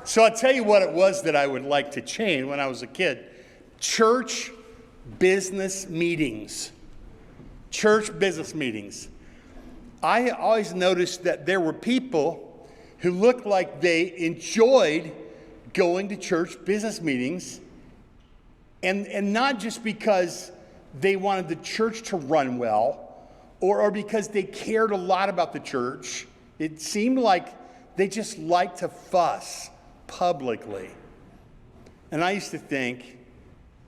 So I'll tell you what it was that I would like to change when I was a kid. Church business meetings. Church business meetings. I always noticed that there were people who looked like they enjoyed going to church business meetings, and not just because they wanted the church to run well, or because they cared a lot about the church. It seemed like they just liked to fuss publicly. And I used to think,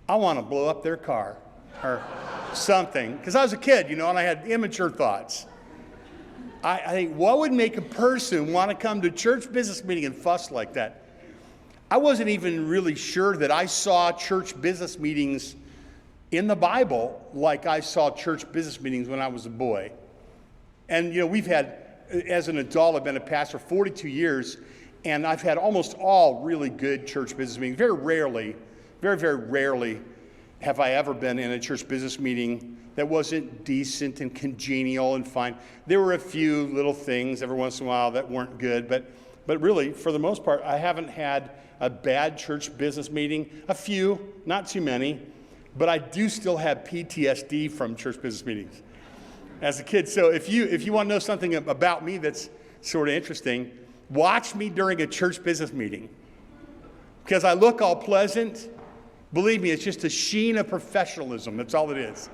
I want to blow up their car or something. Because I was a kid, and I had immature thoughts. I think, what would make a person want to come to church business meeting and fuss like that? I wasn't even really sure that I saw church business meetings in the Bible like I saw church business meetings when I was a boy. And, we've had, as an adult, I've been a pastor 42 years, and I've had almost all really good church business meetings. Very rarely, very, very rarely have I ever been in a church business meeting that wasn't decent and congenial and fine. There were a few little things every once in a while that weren't good, but really, for the most part, I haven't had a bad church business meeting. A few, not too many, but I do still have PTSD from church business meetings as a kid. So if you want to know something about me that's sort of interesting, watch me during a church business meeting. Because I look all pleasant. Believe me, it's just a sheen of professionalism. That's all it is.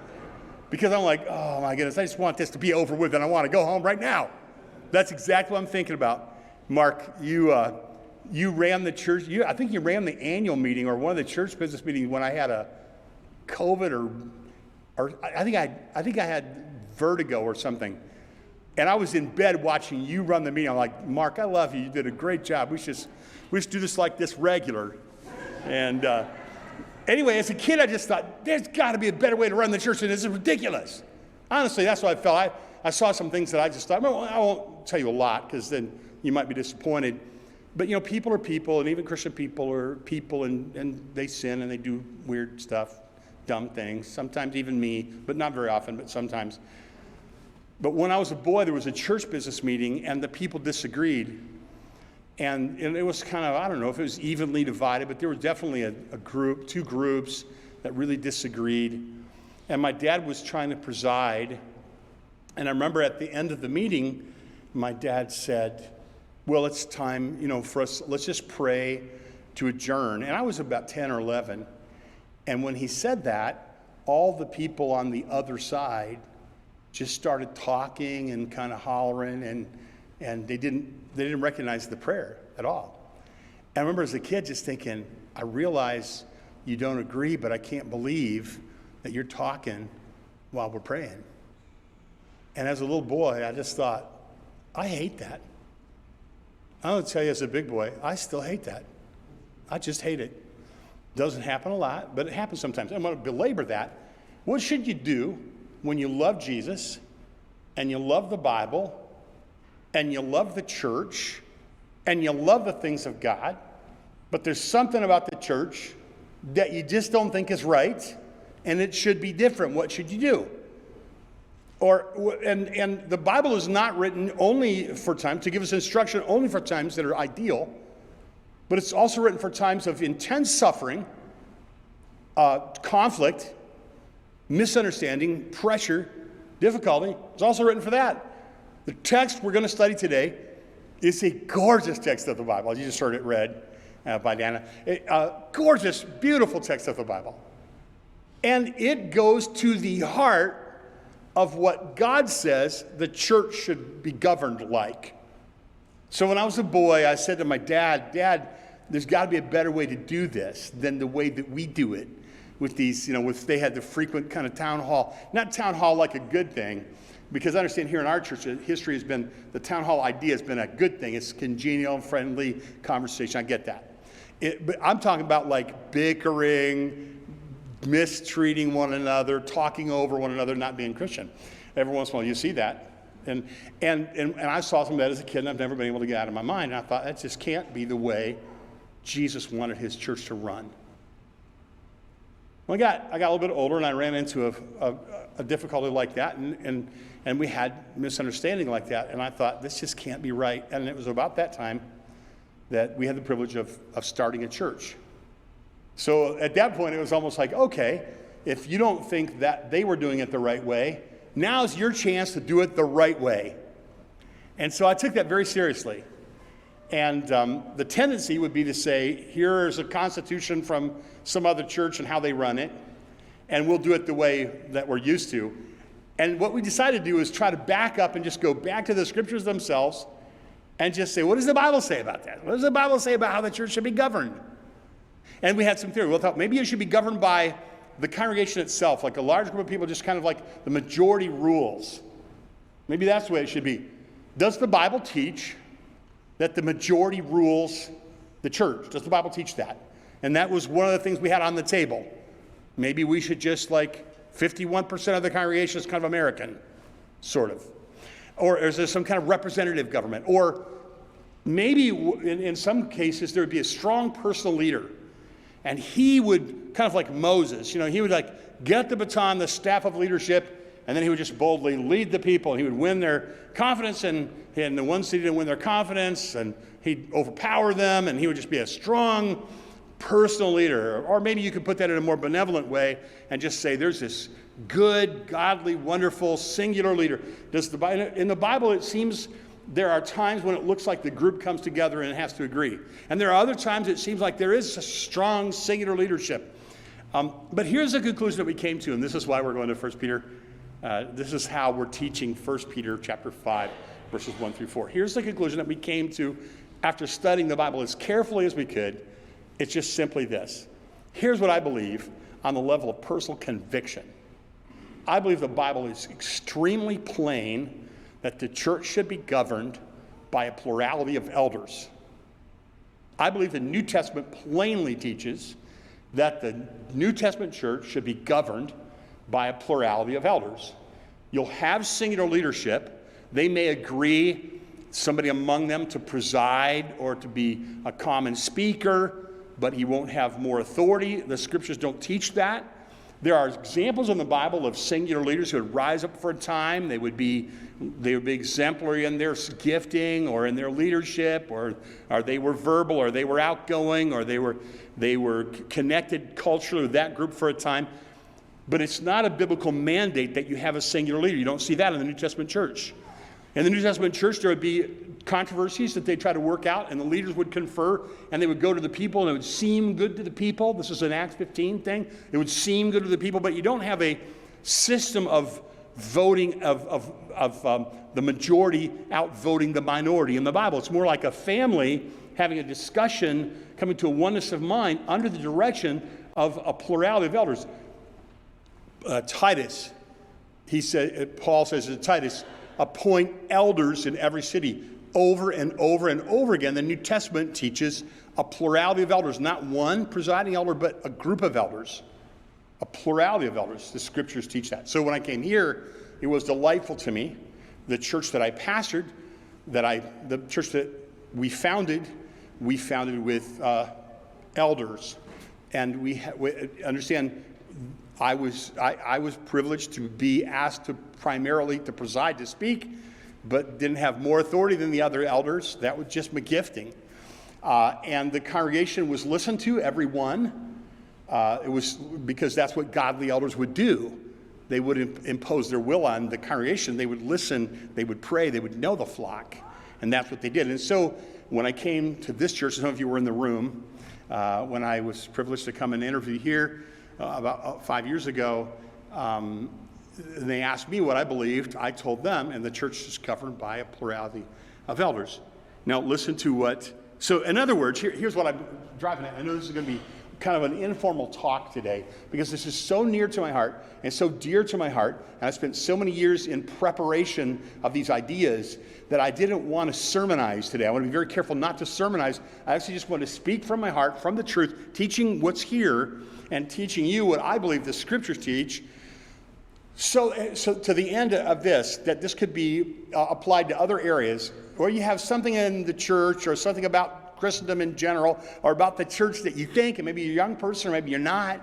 Because I'm like, oh my goodness, I just want this to be over with and I want to go home right now. That's exactly what I'm thinking about. Mark, you ran the church. I think you ran the annual meeting or one of the church business meetings when I had a COVID or I think I had vertigo or something. And I was in bed watching you run the meeting. I'm like, Mark, I love you. You did a great job. We should do this like this regular. And anyway, as a kid, I just thought, there's got to be a better way to run the church than this. Is ridiculous. Honestly, that's what I felt. I saw some things that I just thought, well, I won't tell you a lot because then you might be disappointed. But, people are people, and even Christian people are people, and they sin and they do weird stuff, dumb things, sometimes even me, but not very often, but sometimes. But when I was a boy, there was a church business meeting, and the people disagreed. And it was kind of, I don't know if it was evenly divided, but there was definitely a group, two groups that really disagreed. And my dad was trying to preside. And I remember at the end of the meeting, my dad said, well, it's time, for us, let's just pray to adjourn. And I was about 10 or 11. And when he said that, all the people on the other side just started talking and kind of hollering, and they didn't recognize the prayer at all. And I remember as a kid just thinking, I realize you don't agree, but I can't believe that you're talking while we're praying. And as a little boy, I just thought, I hate that. I'm going to tell you as a big boy, I still hate that. I just hate it. Doesn't happen a lot, but it happens sometimes. I'm going to belabor that. What should you do when you love Jesus and you love the Bible and you love the church and you love the things of God, but there's something about the church that you just don't think is right and it should be different? What should you do? And the Bible is not written only for times, to give us instruction only for times that are ideal, but it's also written for times of intense suffering, conflict, misunderstanding, pressure, difficulty. It's also written for that. The text we're going to study today is a gorgeous text of the Bible. You just heard it read by Dana. Gorgeous, beautiful text of the Bible. And it goes to the heart of what God says the church should be governed like. So when I was a boy, I said to my dad, there's got to be a better way to do this than the way that we do it with these, they had the frequent kind of town hall, not town hall like a good thing, because I understand here in our church, history has been, the town hall idea has been a good thing. It's congenial and friendly conversation. I get that. But I'm talking about like bickering, mistreating one another, talking over one another, not being Christian. Every once in a while you see that. And I saw some of that as a kid, and I've never been able to get out of my mind. And I thought, that just can't be the way Jesus wanted his church to run. Well, I got a little bit older, and I ran into a difficulty like that, and we had misunderstanding like that, and I thought, this just can't be right. And it was about that time that we had the privilege of starting a church. So at that point, it was almost like, okay, if you don't think that they were doing it the right way, now's your chance to do it the right way. And so I took that very seriously. And the tendency would be to say, here's a constitution from some other church and how they run it, and we'll do it the way that we're used to. And what we decided to do is try to back up and just go back to the scriptures themselves and just say, what does the Bible say about that? What does the Bible say about how the church should be governed? And we had some theory. We thought maybe it should be governed by the congregation itself, like a large group of people, just kind of like the majority rules. Maybe that's the way it should be. Does the Bible teach that the majority rules the church? Does the Bible teach that? And that was one of the things we had on the table. Maybe we should just, like, 51% of the congregation is kind of American, sort of. Or is there some kind of representative government? Or maybe in some cases there would be a strong personal leader. And he would, kind of like Moses, he would like get the baton, the staff of leadership, and then he would just boldly lead the people, and he would win their confidence, and the one city to win their confidence, and he'd overpower them, and he would just be a strong personal leader. Or maybe you could put that in a more benevolent way and just say there's this good, godly, wonderful, singular leader. In the Bible, it seems there are times when it looks like the group comes together and it has to agree. And there are other times it seems like there is a strong, singular leadership. But here's the conclusion that we came to, and this is why we're going to 1 Peter. This is how we're teaching 1 Peter chapter 5, verses 1 through 4. Here's the conclusion that we came to after studying the Bible as carefully as we could. It's just simply this. Here's what I believe on the level of personal conviction. I believe the Bible is extremely plain that the church should be governed by a plurality of elders. I believe the New Testament plainly teaches that the New Testament church should be governed by a plurality of elders. You'll have singular leadership. They may agree, somebody among them, to preside or to be a common speaker, but he won't have more authority. The scriptures don't teach that. There are examples in the Bible of singular leaders who would rise up for a time. They would be exemplary in their gifting or in their leadership, or they were verbal, or they were outgoing, or they were connected culturally with that group for a time. But it's not a biblical mandate that you have a singular leader. You don't see that in the New Testament church. In the New Testament church, there would be controversies that they try to work out, and the leaders would confer, and they would go to the people, and it would seem good to the people. This is an Acts 15 thing. It would seem good to the people, but you don't have a system of voting of the majority outvoting the minority in the Bible. It's more like a family having a discussion, coming to a oneness of mind under the direction of a plurality of elders. Titus, Paul says to Titus, appoint elders in every city. Over and over and over again, the New Testament teaches a plurality of elders, not one presiding elder, but a group of elders, a plurality of elders. The scriptures teach that. So when I came here, it was delightful to me. The church that I pastored, the church that we founded with elders, and we understand. I was privileged to be asked to primarily to preside, to speak, but didn't have more authority than the other elders. That was just my gifting. And the congregation was listened to, every one. It was because that's what godly elders would do. They would impose their will on the congregation. They would listen, they would pray, they would know the flock. And that's what they did. And so when I came to this church, some of you were in the room, when I was privileged to come and interview here about 5 years ago, they asked me what I believed. I told them, and the church is governed by a plurality of elders. Now listen to what, so in other words, here's what I'm driving at. I know this is going to be kind of an informal talk today because this is so near to my heart and so dear to my heart, and I spent so many years in preparation of these ideas that I didn't want to sermonize today. I want to be very careful not to sermonize. I actually just want to speak from my heart, from the truth, teaching what's here and teaching you what I believe the scriptures teach. So to the end of this, that this could be applied to other areas, or you have something in the church or something about Christendom in general, or about the church that you think, and maybe you're a young person or maybe you're not,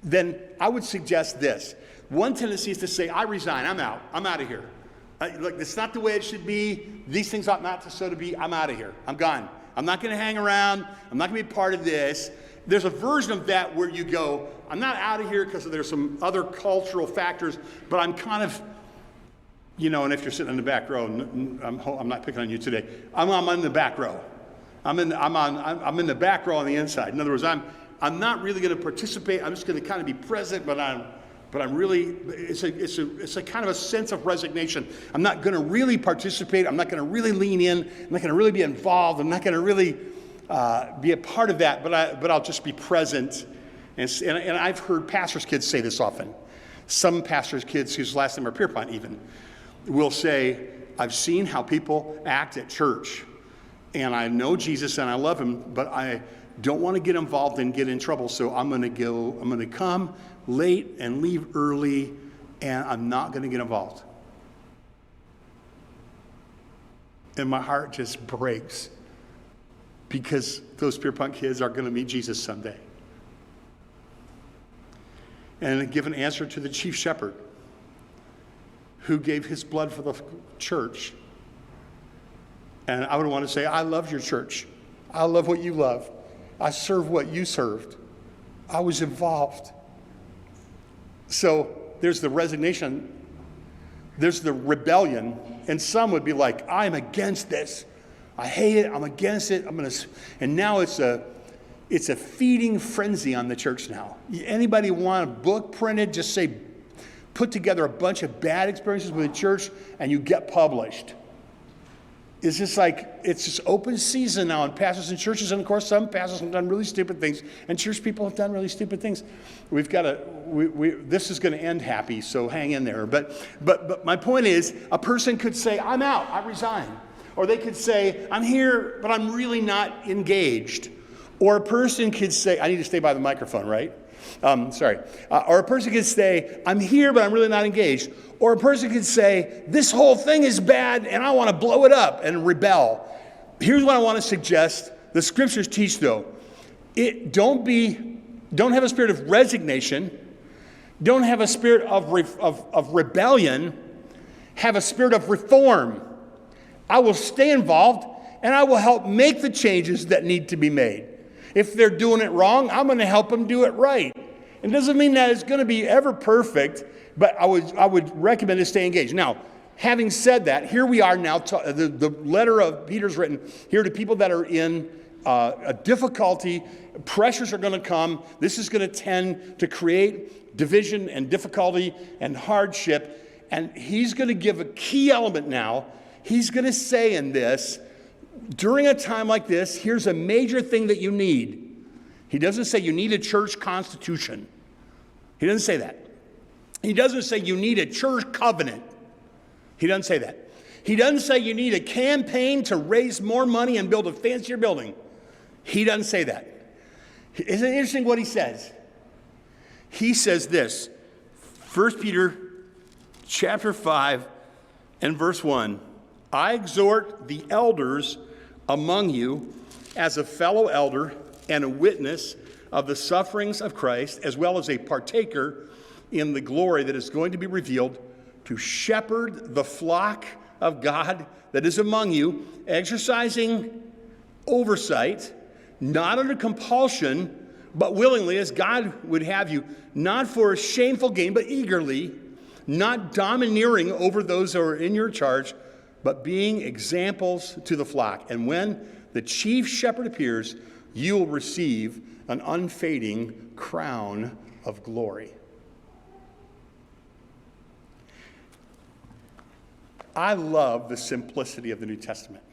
then I would suggest this. One tendency is to say, I resign, I'm out of here. Look, it's not the way it should be. These things ought not to so to be. I'm out of here. I'm gone. I'm not going to hang around. I'm not going to be part of this. There's a version of that where you go, I'm not out of here because there's some other cultural factors, but I'm kind of, and if you're sitting in the back row, I'm not picking on you today. I'm in the back row. I'm in the back row on the inside. In other words, I'm not really going to participate. I'm just going to kind of be present, but I'm really, it's a kind of a sense of resignation. I'm not going to really participate. I'm not going to really lean in. I'm not going to really be involved. I'm not going to really be a part of that, but I'll just be present. And I've heard pastors' kids say this often. Some pastors' kids whose last name are Pierpont even will say, I've seen how people act at church, and I know Jesus and I love him, but I don't want to get involved and get in trouble, so I'm going to come late and leave early, and I'm not going to get involved. And my heart just breaks because those Pierpont kids are going to meet Jesus someday. And give an answer to the chief shepherd who gave his blood for the church. And I would want to say, I love your church. I love what you love. I serve what you served. I was involved. So there's the resignation. There's the rebellion. And some would be like, I'm against this. I hate it. I'm against it. And now it's a feeding frenzy on the church now. Anybody want a book printed, just say, put together a bunch of bad experiences with the church, and you get published. It's just open season now in pastors and churches, and of course some pastors have done really stupid things, and church people have done really stupid things. This is going to end happy, so hang in there. But my point is, a person could say, I'm out, I resign. Or they could say, I'm here, but I'm really not engaged. Or a person could say, I need to stay by the microphone, right? Sorry. Or a person could say, I'm here, but I'm really not engaged. Or a person could say, this whole thing is bad, and I want to blow it up and rebel. Here's what I want to suggest. The scriptures teach, though. Don't have a spirit of resignation. Don't have a spirit of rebellion. Have a spirit of reform. I will stay involved, and I will help make the changes that need to be made. If they're doing it wrong, I'm going to help them do it right. It doesn't mean that it's going to be ever perfect, but I would recommend to stay engaged. Now, having said that, here we are now. The letter of Peter's written here to people that are in a difficulty. Pressures are going to come. This is going to tend to create division and difficulty and hardship. And he's going to give a key element now. He's going to say in this, during a time like this, here's a major thing that you need. He doesn't say you need a church constitution. He doesn't say that. He doesn't say you need a church covenant. He doesn't say that. He doesn't say you need a campaign to raise more money and build a fancier building. He doesn't say that. Isn't it interesting what he says? He says this, 1 Peter chapter 5 and verse 1. I exhort the elders among you as a fellow elder and a witness of the sufferings of Christ, as well as a partaker in the glory that is going to be revealed, to shepherd the flock of God that is among you, exercising oversight, not under compulsion, but willingly, as God would have you, not for shameful gain, but eagerly, not domineering over those who are in your charge, but being examples to the flock. And when the chief shepherd appears, you will receive an unfading crown of glory. I love the simplicity of the New Testament.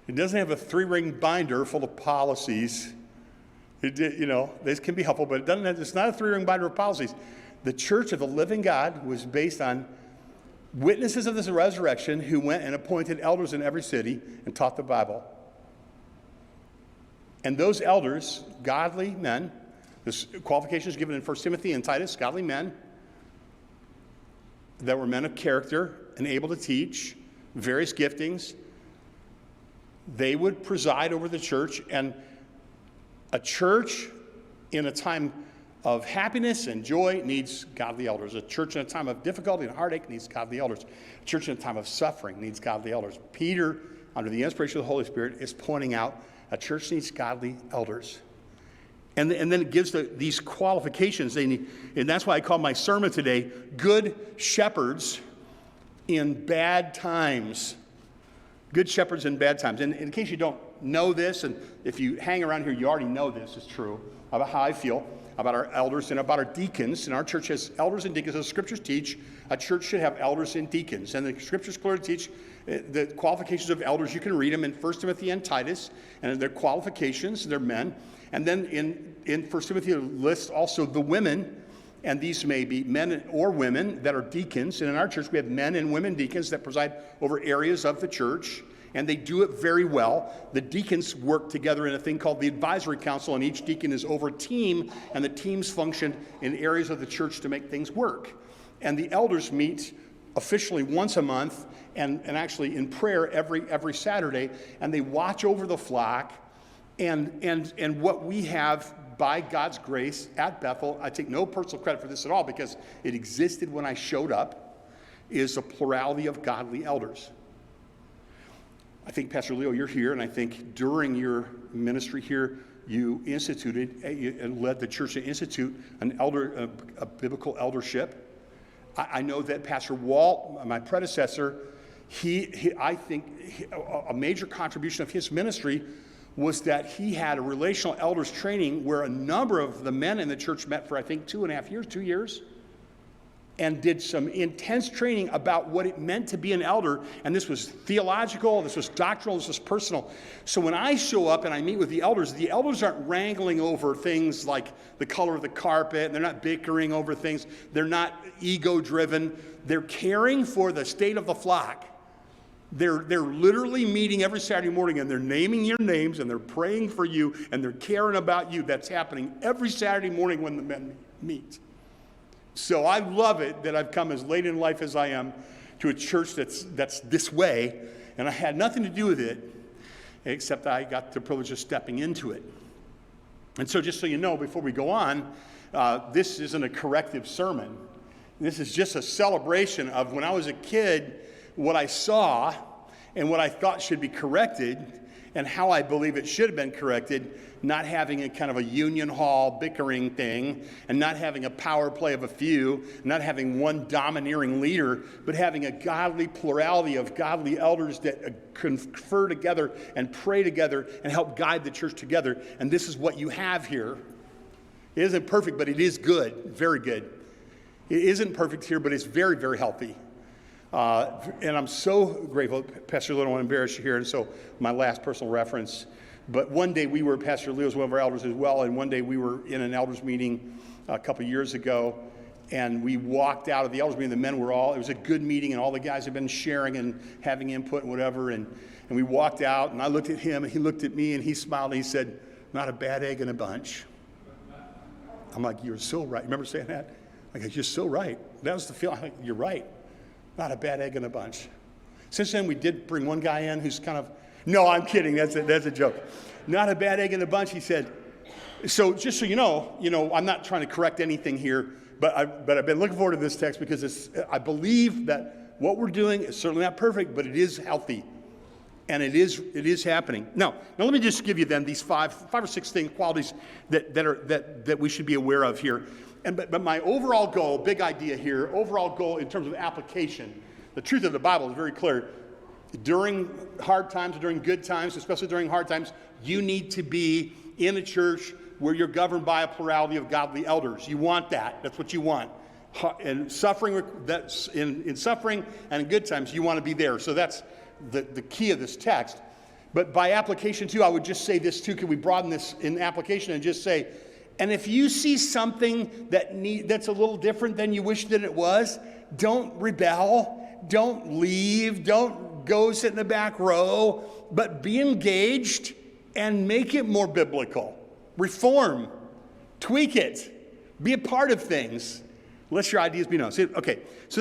It doesn't have a 3-ring binder full of policies. This can be helpful, but it's not a 3-ring binder of policies. The church of the living God was based on witnesses of this resurrection who went and appointed elders in every city and taught the Bible. And those elders, godly men, this qualification is given in 1 Timothy and Titus, godly men that were men of character and able to teach, various giftings. They would preside over the church, and a church in a time of happiness and joy needs godly elders. A church in a time of difficulty and heartache needs godly elders. A church in a time of suffering needs godly elders. Peter under the inspiration of the Holy Spirit, is pointing out a church needs godly elders. And then it gives these qualifications they need. And that's why I call my sermon today, Good Shepherds in Bad Times. Good shepherds in bad times. And in case you don't know this, and if you hang around here, you already know this is true about how I feel about our elders and about our deacons. And our church has elders and deacons. As the scriptures teach, a church should have elders and deacons. And the scriptures clearly teach the qualifications of elders. You can read them in 1 Timothy and Titus, and their qualifications, they're men. And then in 1 Timothy it lists also the women, and these may be men or women that are deacons. And in our church, we have men and women deacons that preside over areas of the church, and they do it very well. The deacons work together in a thing called the advisory council, and each deacon is over a team, and the teams function in areas of the church to make things work. And the elders meet officially once a month, and actually in prayer every Saturday, and they watch over the flock. And what we have, by God's grace, at Bethel, I take no personal credit for this at all because it existed when I showed up, is a plurality of godly elders. I think, Pastor Leo, you're here, and I think during your ministry here, you instituted and led the church to institute a biblical eldership. I know that Pastor Walt, my predecessor, I think a major contribution of his ministry was that he had a relational elders training where a number of the men in the church met for, I think, 2 years, and did some intense training about what it meant to be an elder. And this was theological, this was doctrinal, this was personal. So when I show up and I meet with the elders aren't wrangling over things like the color of the carpet, and they're not bickering over things. They're not ego-driven. They're caring for the state of the flock. They're literally meeting every Saturday morning, and they're naming your names, and they're praying for you, and they're caring about you. That's happening every Saturday morning when the men meet. So I love it that I've come as late in life as I am to a church that's this way, and I had nothing to do with it, except I got the privilege of stepping into it. And so just so you know, before we go on, this isn't a corrective sermon. This is just a celebration of when I was a kid, what I saw and what I thought should be corrected and how I believe it should have been corrected, not having a kind of a union hall bickering thing and not having a power play of a few, not having one domineering leader, but having a godly plurality of godly elders that confer together and pray together and help guide the church together. And this is what you have here. It isn't perfect, but it is good, very good. It isn't perfect here, but it's very, very healthy. And I'm so grateful. Pastor Leo, I don't want to embarrass you here, and so my last personal reference. But one day Pastor Leo was one of our elders as well, and one day we were in an elders meeting a couple years ago, and we walked out of the elders meeting. The men it was a good meeting, and all the guys had been sharing and having input and whatever, and we walked out, and I looked at him, and he looked at me, and he smiled, and he said, "Not a bad egg in a bunch." I'm like, "You're so right." Remember saying that? I go, "You're so right." That was the feeling. I'm like, "You're right. Not a bad egg in a bunch." Since then, we did bring one guy in who's kind of, no, I'm kidding. That's a joke. Not a bad egg in a bunch, he said. So just so you know, I'm not trying to correct anything here, but I've been looking forward to this text because I believe that what we're doing is certainly not perfect, but it is healthy, and it is happening. Now let me just give you then these five or six qualities that we should be aware of here. But my overall goal, big idea here, overall goal in terms of application, the truth of the Bible is very clear. During hard times, during good times, especially during hard times, you need to be in a church where you're governed by a plurality of godly elders. You want that. That's what you want. In suffering, in suffering and in good times, you want to be there. So that's the key of this text. But by application too, I would just say this too. Can we broaden this in application and just say, and if you see something that's a little different than you wish that it was, don't rebel, don't leave, don't go sit in the back row, but be engaged and make it more biblical. Reform, tweak it, be a part of things. Let your ideas be known. So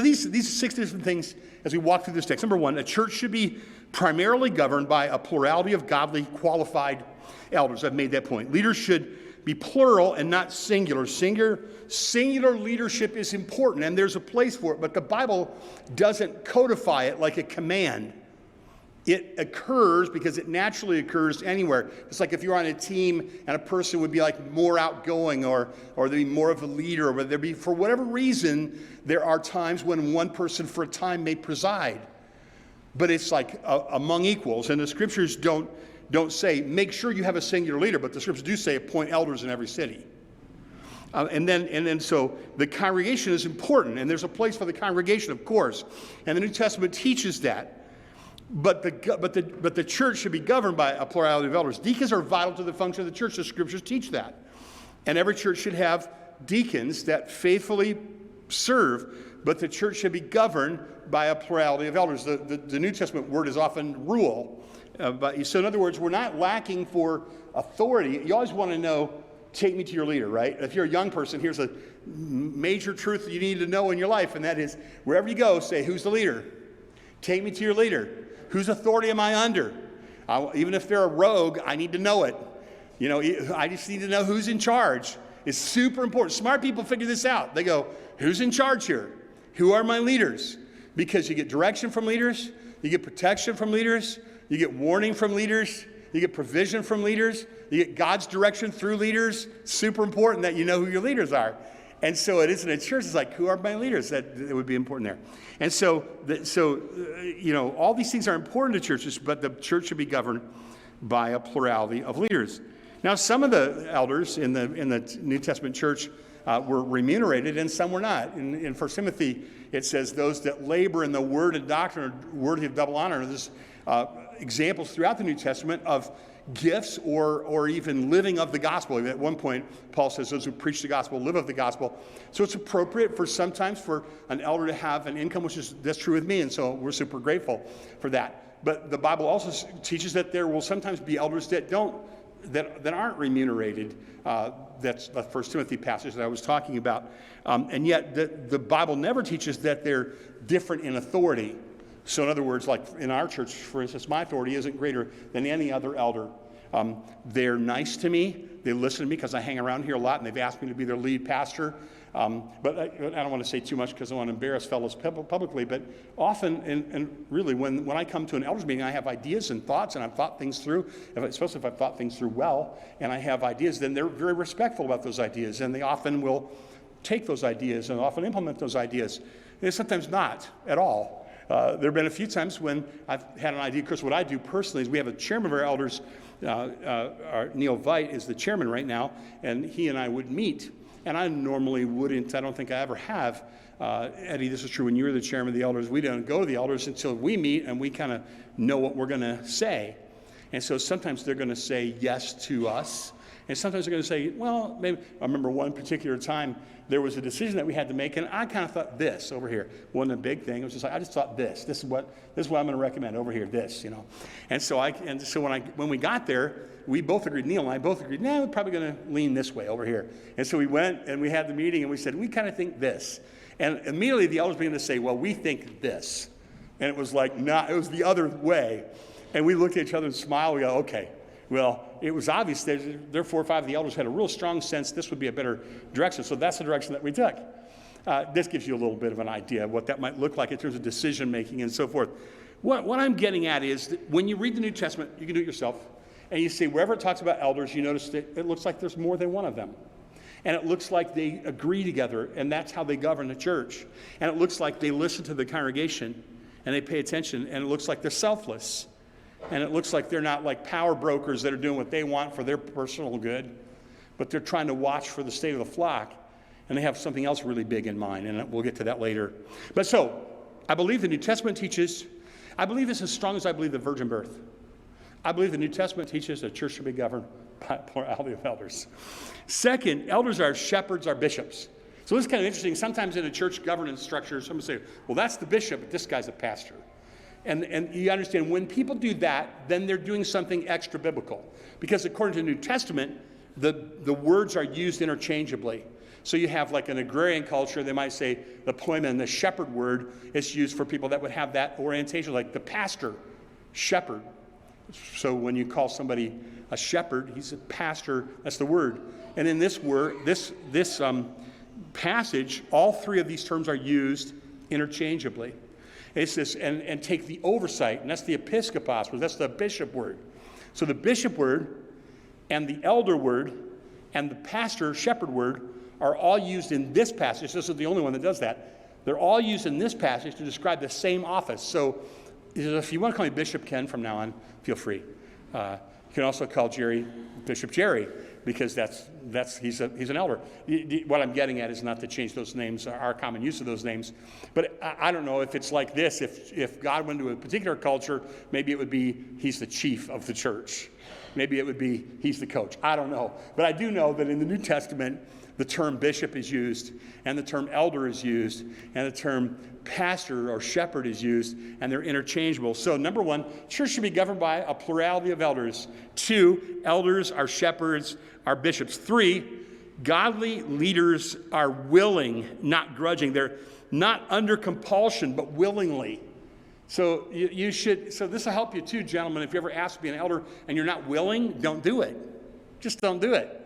these 6 different things as we walk through this text. Number 1, a church should be primarily governed by a plurality of godly, qualified elders. I've made that point. Leaders should be plural and not singular. Singular leadership is important, and there's a place for it, but the Bible doesn't codify it like a command. It occurs because it naturally occurs anywhere. It's like if you're on a team and a person would be like more outgoing or they'd be more of a leader, or there'd be, for whatever reason, there are times when one person for a time may preside. But it's like among equals. And the scriptures don't say, make sure you have a singular leader, but the scriptures do say appoint elders in every city. And then so the congregation is important, and there's a place for the congregation, of course. And the New Testament teaches that. But the church should be governed by a plurality of elders. Deacons are vital to the function of the church. The scriptures teach that. And every church should have deacons that faithfully serve, but the church should be governed by a plurality of elders. The New Testament word is often rule. So in other words, we're not lacking for authority. You always want to know, take me to your leader, right? If you're a young person, here's a major truth that you need to know in your life, and that is, wherever you go, say, who's the leader? Take me to your leader. Whose authority am I under? Even if they're a rogue, I need to know it. You know, I just need to know who's in charge. It's super important. Smart people figure this out. They go, who's in charge here? Who are my leaders? Because you get direction from leaders, you get protection from leaders, you get warning from leaders, you get provision from leaders, you get God's direction through leaders. Super important that you know who your leaders are. And so it isn't a church. It's like, who are my leaders? That would be important there. And so all these things are important to churches, but the church should be governed by a plurality of leaders. Now, some of the elders in the New Testament church were remunerated, and some were not. In 1 Timothy, it says, those that labor in the word and doctrine are worthy of double honor. There's examples throughout the New Testament of gifts or even living of the gospel. At one point, Paul says those who preach the gospel live of the gospel. So it's appropriate sometimes for an elder to have an income, that's true with me, and so we're super grateful for that. But the Bible also teaches that there will sometimes be elders that aren't remunerated. That's the 1 Timothy passage that I was talking about. And yet the Bible never teaches that they're different in authority. So in other words, like in our church, for instance, my authority isn't greater than any other elder. They're nice to me. They listen to me because I hang around here a lot, and they've asked me to be their lead pastor. But I don't want to say too much because I want to embarrass fellows publicly. But often, and really, when I come to an elders meeting, I have ideas and thoughts, and I've thought things through, especially if I've thought things through well, and I have ideas, then they're very respectful about those ideas, and they often will take those ideas and often implement those ideas. And sometimes not at all. There have been a few times when I've had an idea. Of course, what I do personally is we have a chairman of our elders, Neil Veit is the chairman right now, and he and I would meet. And I normally wouldn't, I don't think I ever have. Eddie, this is true when you're the chairman of the elders. We don't go to the elders until we meet and we kind of know what we're going to say. And so sometimes they're going to say yes to us. And sometimes they're going to say, well, maybe. I remember one particular time there was a decision that we had to make, and I kind of thought this over here wasn't a big thing. It was just like, I just thought this. This is what I'm going to recommend over here. This, you know. And so when we got there, we both agreed. Neil and I both agreed. No, we're probably going to lean this way over here. And so we went and we had the meeting, and we said we kind of think this. And immediately the elders began to say, well, we think this. And it was like, nah, it was the other way. And we looked at each other and smiled. We go, okay. Well, it was obvious that there 4 or 5 of the elders had a real strong sense this would be a better direction. So that's the direction that we took. This gives you a little bit of an idea of what that might look like in terms of decision making and so forth. What I'm getting at is that when you read the New Testament, you can do it yourself, and you see wherever it talks about elders, you notice that it looks like there's more than one of them. And it looks like they agree together, and that's how they govern the church. And it looks like they listen to the congregation, and they pay attention, and it looks like they're selfless. And it looks like they're not like power brokers that are doing what they want for their personal good, but they're trying to watch for the state of the flock, and they have something else really big in mind, and we'll get to that later. But so, I believe the New Testament teaches, I believe this as strong as I believe the virgin birth. I believe the New Testament teaches the church should be governed by a plurality of elders. Second, elders are shepherds, are bishops. So this is kind of interesting. Sometimes in a church governance structure, someone say, well, that's the bishop, but this guy's a pastor. And you understand, when people do that, then they're doing something extra biblical. Because according to the New Testament, the words are used interchangeably. So you have like an agrarian culture, they might say the poimen, the shepherd word, is used for people that would have that orientation, like the pastor, shepherd. So when you call somebody a shepherd, he's a pastor, that's the word. And in this word, this passage, all 3 of these terms are used interchangeably. It's this, and take the oversight, and that's the episkopos word, that's the bishop word. So the bishop word and the elder word and the pastor, shepherd word are all used in this passage. This is the only one that does that. They're all used in this passage to describe the same office. So if you want to call me Bishop Ken from now on, feel free. You can also call Jerry Bishop Jerry, because he's an elder. What I'm getting at is not to change those names, our common use of those names. But I don't know if it's like this. If God went to a particular culture, maybe it would be he's the chief of the church. Maybe it would be he's the coach. I don't know. But I do know that in the New Testament, the term bishop is used, and the term elder is used, and the term pastor or shepherd is used, and they're interchangeable. So number one, church should be governed by a plurality of elders. 2, elders are shepherds, are bishops. 3, godly leaders are willing, not grudging. They're not under compulsion, but willingly. So you should. So this will help you too, gentlemen. If you ever ask to be an elder and you're not willing, don't do it. Just don't do it.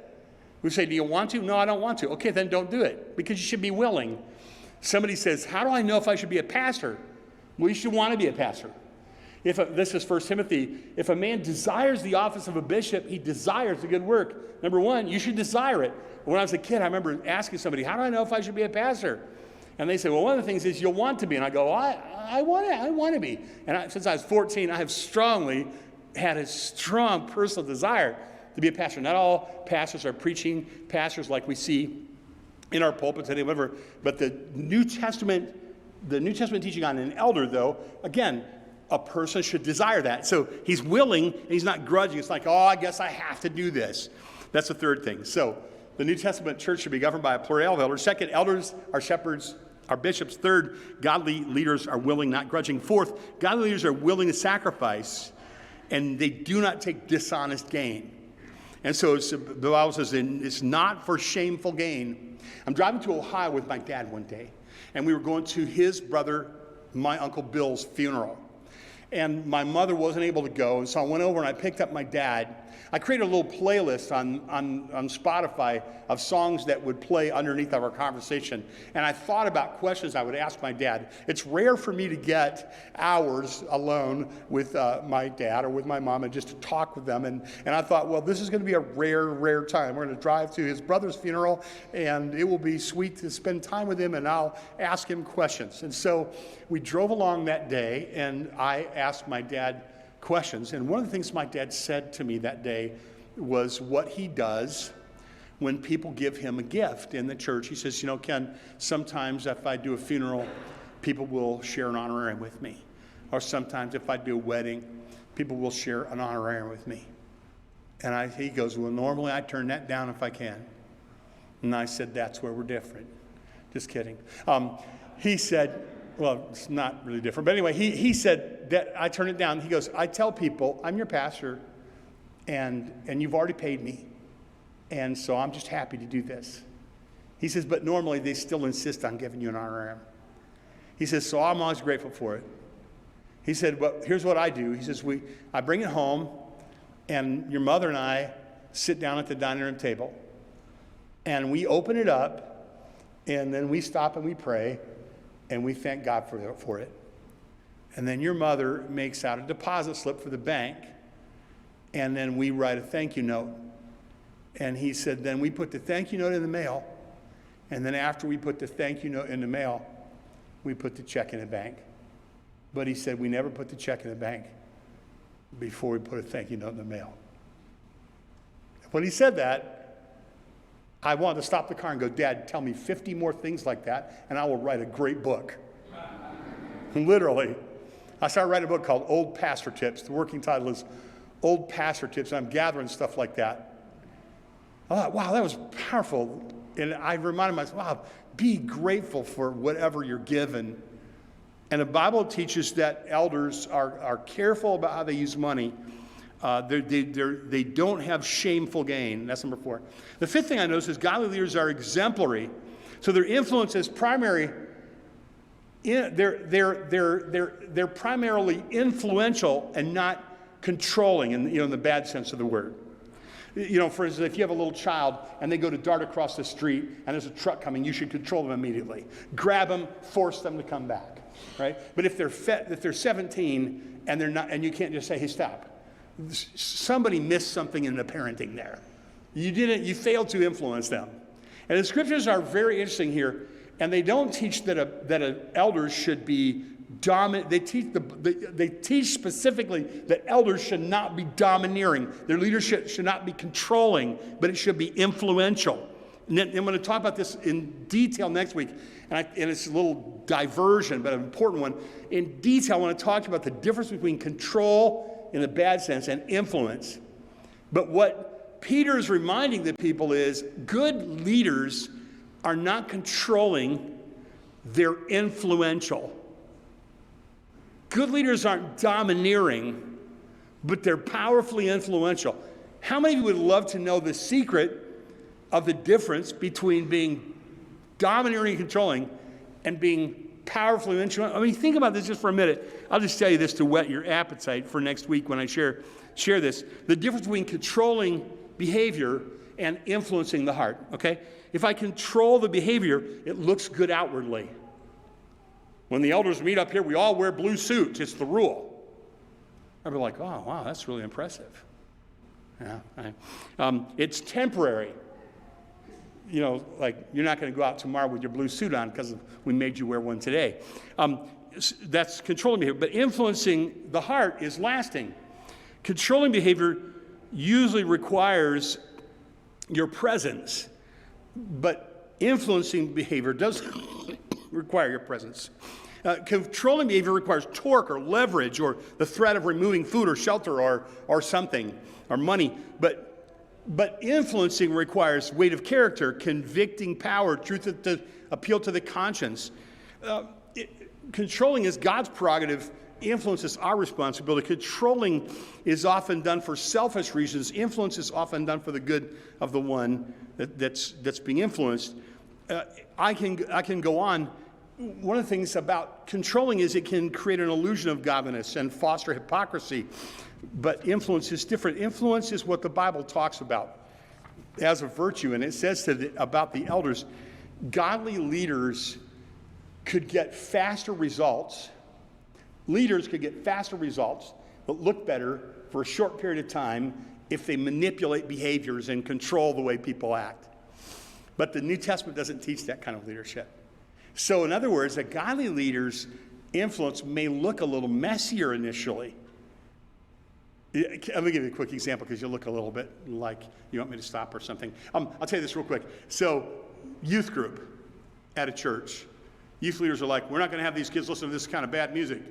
We say, do you want to? No, I don't want to. Okay, then don't do it, because you should be willing. Somebody says, how do I know if I should be a pastor? Well, you should want to be a pastor. This is 1 Timothy. If a man desires the office of a bishop, he desires the good work. Number one, you should desire it. When I was a kid, I remember asking somebody, how do I know if I should be a pastor? And they say, well, one of the things is you'll want to be. And I go, I want to be. And since I was 14, I have had a strong personal desire to be a pastor. Not all pastors are preaching pastors like we see in our pulpit today, whatever. But the New Testament teaching on an elder, though, again, a person should desire that. So he's willing, and he's not grudging. It's like, oh, I guess I have to do this. That's the third thing. So the New Testament church should be governed by a plurality of elders. Second, elders are shepherds, are bishops. Third, godly leaders are willing, not grudging. Fourth, godly leaders are willing to sacrifice, and they do not take dishonest gain. And so the Bible says it's not for shameful gain. I'm driving to Ohio with my dad one day, and we were going to his brother, my Uncle Bill's funeral. And my mother wasn't able to go, and so I went over and I picked up my dad. I created a little playlist on Spotify of songs that would play underneath of our conversation. And I thought about questions I would ask my dad. It's rare for me to get hours alone with my dad or with my mom and just to talk with them. And I thought, well, this is going to be a rare time. We're going to drive to his brother's funeral, and it will be sweet to spend time with him, and I'll ask him questions. And so we drove along that day, and I asked my dad questions. And one of the things my dad said to me that day was what he does when people give him a gift in the church. He says, Ken, sometimes if I do a funeral, people will share an honorarium with me. Or sometimes if I do a wedding, people will share an honorarium with me. And he goes, well, normally I turn that down if I can. And I said, that's where we're different. Just kidding. He said, well, it's not really different. But anyway, he said that I turn it down. He goes, I tell people, I'm your pastor, and you've already paid me. And so I'm just happy to do this. He says, but normally they still insist on giving you an honorarium. He says, so I'm always grateful for it. He said, well, here's what I do. He says, I bring it home, and your mother and I sit down at the dining room table, and we open it up, and then we stop and we pray, and we thank God for it. And then your mother makes out a deposit slip for the bank, and then we write a thank you note. And he said, then we put the thank you note in the mail, and then after we put the thank you note in the mail, we put the check in the bank. But he said, we never put the check in the bank before we put a thank you note in the mail. When he said that, I wanted to stop the car and go, Dad, tell me 50 more things like that, and I will write a great book. Literally. I started writing a book called Old Pastor Tips. The working title is Old Pastor Tips, and I'm gathering stuff like that. I thought, wow, that was powerful. And I reminded myself, wow, be grateful for whatever you're given. And the Bible teaches that elders are careful about how they use money. They don't have shameful gain. That's number 4. The fifth thing I noticed is godly leaders are exemplary. So their influence is primary. They're primarily influential and not controlling in the bad sense of the word. For instance, if you have a little child and they go to dart across the street and there's a truck coming, you should control them immediately. Grab them, force them to come back. right? But if they're 17 and they're not, and you can't just say, hey, stop. Somebody missed something in the parenting there. You failed to influence them. And the scriptures are very interesting here, and they don't teach that an elder should be dominant. They teach specifically that elders should not be domineering. Their leadership should not be controlling, but it should be influential. And I'm going to talk about this in detail next week, and it's a little diversion, but an important one. In detail, I want to talk about the difference between control in the bad sense and influence. But what Peter is reminding the people is good leaders are not controlling, they're influential. Good leaders aren't domineering, but they're powerfully influential. How many of you would love to know the secret of the difference between being domineering and controlling and being powerfully influential? I mean, think about this just for a minute. I'll just tell you this to whet your appetite for next week when I share this. The difference between controlling behavior and influencing the heart, okay? If I control the behavior, it looks good outwardly. When the elders meet up here, we all wear blue suits. It's the rule. I'd be like, oh, wow, that's really impressive. Yeah, it's temporary. You know, like you're not going to go out tomorrow with your blue suit on because we made you wear one today. That's controlling behavior. But influencing the heart is lasting. Controlling behavior usually requires your presence, but influencing behavior doesn't require your presence. Controlling behavior requires torque or leverage or the threat of removing food or shelter or something or money, but influencing requires weight of character, convicting power, truth to appeal to the conscience. Controlling is God's prerogative. Influence is our responsibility. Controlling is often done for selfish reasons. Influence is often done for the good of the one that's being influenced. I can go on. One of the things about controlling is it can create an illusion of godliness and foster hypocrisy. But influence is different. Influence is what the Bible talks about as a virtue. And it says about the elders, godly leaders could get faster results. Leaders could get faster results that look better for a short period of time if they manipulate behaviors and control the way people act. But the New Testament doesn't teach that kind of leadership. So in other words, a godly leader's influence may look a little messier initially. Let me give you a quick example because you'll look a little bit like you want me to stop or something. I'll tell you this real quick. So youth group at a church. Youth leaders are like, we're not going to have these kids listen to this kind of bad music.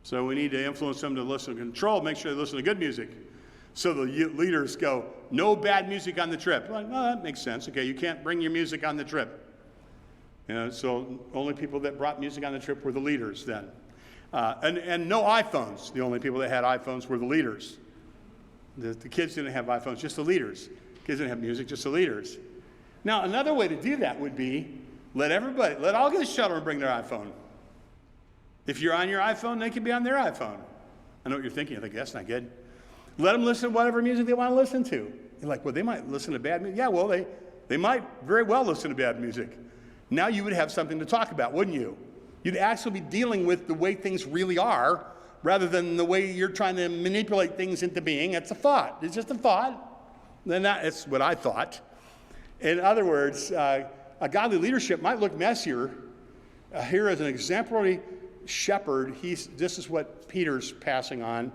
So we need to influence them to listen to control, make sure they listen to good music. So the leaders go, no bad music on the trip. I'm like, well, that makes sense. Okay, you can't bring your music on the trip. You know, so only people that brought music on the trip were the leaders then. And no iPhones. The only people that had iPhones were the leaders. The kids didn't have iPhones, just the leaders. Kids didn't have music, just the leaders. Now, another way to do that would be let all get a shuttle and bring their iPhone. If you're on your iPhone, they can be on their iPhone. I know what you're thinking. I think that's not good. Let them listen to whatever music they want to listen to. You're like, well, they might listen to bad music. Yeah, well, they might very well listen to bad music. Now you would have something to talk about, wouldn't you? You'd actually be dealing with the way things really are rather than the way you're trying to manipulate things into being. It's a thought. It's just a thought. Then that's what I thought. In other words, a godly leadership might look messier. Here as an exemplary shepherd, this is what Peter's passing on,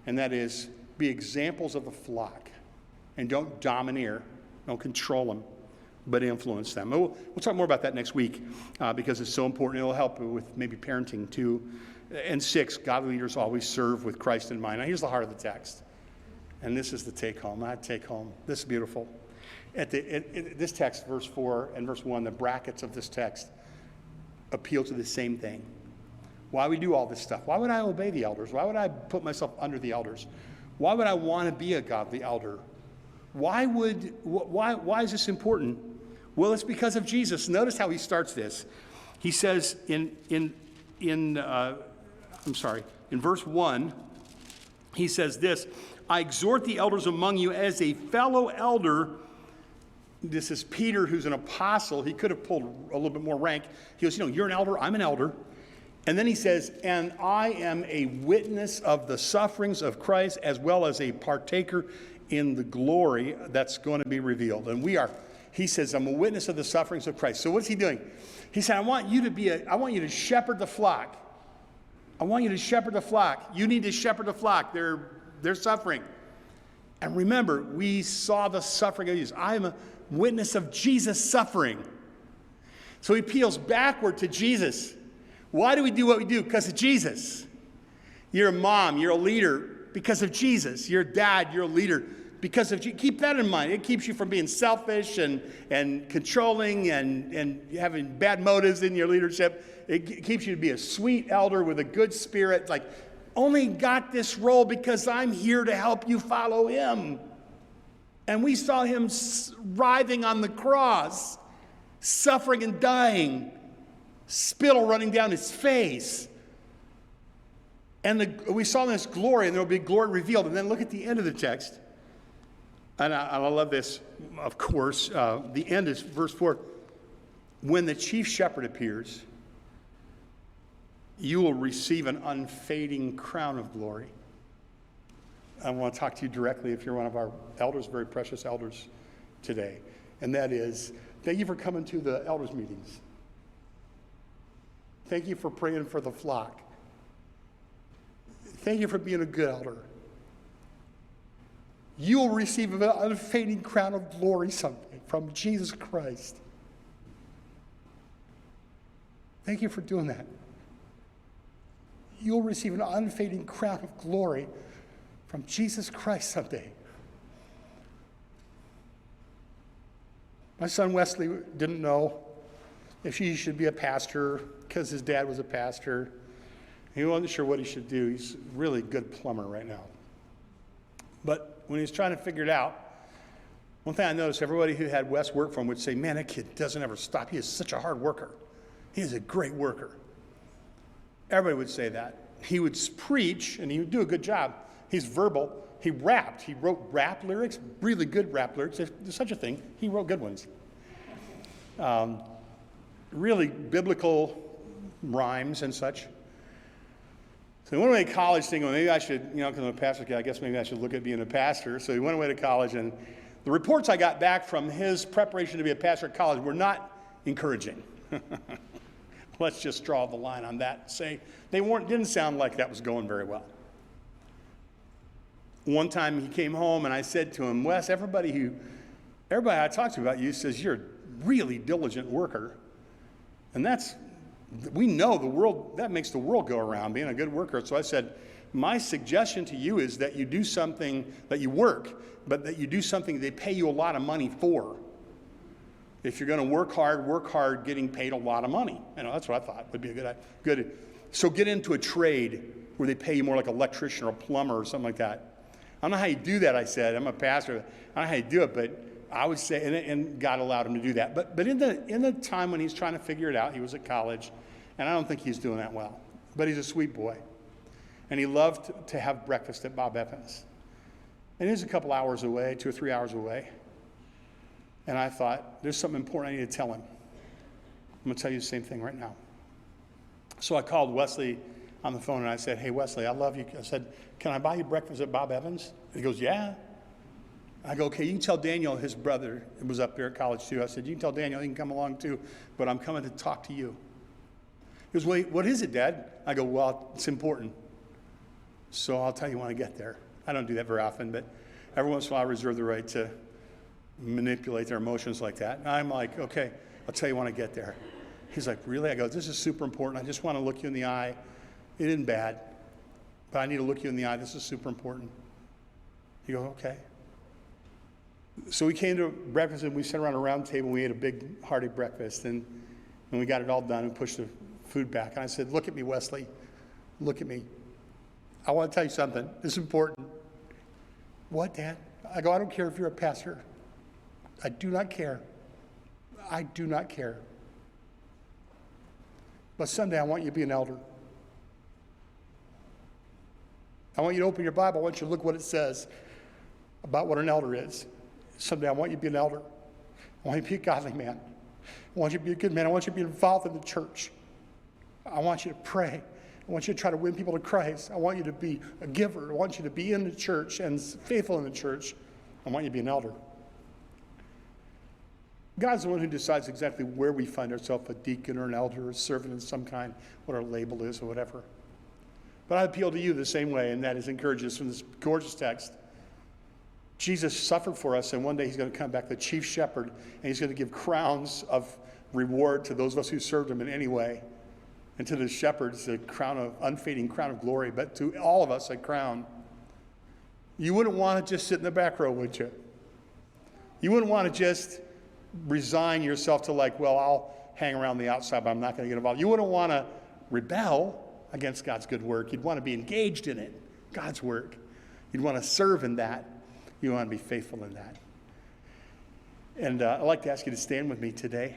and that is be examples of the flock. And don't domineer, don't control them, but influence them. We'll talk more about that next week because it's so important. It'll help with maybe parenting too. And 6, godly leaders always serve with Christ in mind. Now here's the heart of the text. And this is the take home. This is beautiful. This text, verse 4 and verse 1, the brackets of this text appeal to the same thing. Why we do all this stuff? Why would I obey the elders? Why would I put myself under the elders? Why would I want to be a godly elder? Why is this important? Well, it's because of Jesus. Notice how he starts this. He says in verse 1, he says this, I exhort the elders among you as a fellow elder. This is Peter, who's an apostle. He could have pulled a little bit more rank. He goes, you're an elder, I'm an elder. And then he says, and I am a witness of the sufferings of Christ as well as a partaker in the glory that's going to be revealed. And he says, I'm a witness of the sufferings of Christ. So what's he doing? He said, I want you to shepherd the flock. I want you to shepherd the flock. You need to shepherd the flock. They're suffering. And remember, we saw the suffering of Jesus. I am a witness of Jesus' suffering. So he peels backward to Jesus. Why do we do what we do? Because of Jesus. You're a mom, you're a leader because of Jesus. You're a dad, you're a leader because of Jesus. Keep that in mind. It keeps you from being selfish and controlling and having bad motives in your leadership. It keeps you to be a sweet elder with a good spirit. Like, only got this role because I'm here to help you follow him. And we saw him writhing on the cross, suffering and dying, spittle running down his face. And we saw this glory, and there will be glory revealed. And then look at the end of the text. And I love this, of course. The end is verse 4. When the chief shepherd appears, you will receive an unfading crown of glory. I want to talk to you directly if you're one of our elders, very precious elders today. And that is, thank you for coming to the elders meetings. Thank you for praying for the flock. Thank you for being a good elder. You will receive an unfading crown of glory someday from Jesus Christ. Thank you for doing that. You'll receive an unfading crown of glory from Jesus Christ someday. My son Wesley didn't know if he should be a pastor because his dad was a pastor. He wasn't sure what he should do. He's a really good plumber right now. But when he was trying to figure it out, one thing I noticed, everybody who had Wes work for him would say, man, that kid doesn't ever stop. He is such a hard worker. He is a great worker. Everybody would say that. He would preach, and he would do a good job. He's verbal. He rapped. He wrote rap lyrics, really good rap lyrics. If there's such a thing, he wrote good ones. Really biblical rhymes and such. So he went away to college thinking, well, maybe I should, because I'm a pastor kid, I guess maybe I should look at being a pastor. So he went away to college, and the reports I got back from his preparation to be a pastor at college were not encouraging. Let's just draw the line on that. Say didn't sound like that was going very well. One time he came home and I said to him, Wes, everybody I talk to about you says you're a really diligent worker. And we know the world, that makes the world go around, being a good worker. So I said, my suggestion to you is that you do something, that you work, but that you do something they pay you a lot of money for. If you're going to work hard getting paid a lot of money. That's what I thought would be a good. So get into a trade where they pay you more like an electrician or a plumber or something like that. I don't know how you do that, I said. I'm a pastor. I don't know how you do it, but I would say, and God allowed him to do that. But in the time when he's trying to figure it out, he was at college, and I don't think he's doing that well. But he's a sweet boy. And he loved to have breakfast at Bob Evans. And he was a couple hours away, 2 or 3 hours away. And I thought, there's something important I need to tell him. I'm going to tell you the same thing right now. So I called Wesley on the phone and I said, hey, Wesley, I love you. I said, can I buy you breakfast at Bob Evans? And he goes, yeah. I go, okay, you can tell Daniel, his brother, was up there at college too. I said, you can tell Daniel he can come along too, but I'm coming to talk to you. He goes, wait, what is it, Dad? I go, well, it's important. So I'll tell you when I get there. I don't do that very often, but every once in a while I reserve the right to manipulate their emotions like that. And I'm like, okay, I'll tell you when I get there. He's like, really? I go, this is super important. I just want to look you in the eye. It isn't bad, but I need to look you in the eye. This is super important. You go, okay. So we came to breakfast and we sat around a round table. We ate a big, hearty breakfast, and we got it all done and pushed the food back. And I said, look at me, Wesley. Look at me. I want to tell you something. This is important. What, Dad? I go, I don't care if you're a pastor. I do not care. I do not care. But someday I want you to be an elder. I want you to open your Bible. I want you to look what it says about what an elder is. Someday I want you to be an elder. I want you to be a godly man. I want you to be a good man. I want you to be involved in the church. I want you to pray. I want you to try to win people to Christ. I want you to be a giver. I want you to be in the church and faithful in the church. I want you to be an elder. God's the one who decides exactly where we find ourselves, a deacon or an elder or a servant of some kind, what our label is or whatever. But I appeal to you the same way, and that is encourage us from this gorgeous text. Jesus suffered for us, and one day he's going to come back, the chief shepherd, and he's going to give crowns of reward to those of us who served him in any way. And to the shepherds, a crown of unfading crown of glory, but to all of us, a crown. You wouldn't want to just sit in the back row, would you? You wouldn't want to just resign yourself to I'll hang around the outside, but I'm not going to get involved. You wouldn't want to rebel against God's good work. You'd want to be engaged in it, God's work. You'd want to serve in that. You want to be faithful in that. And I'd like to ask you to stand with me today.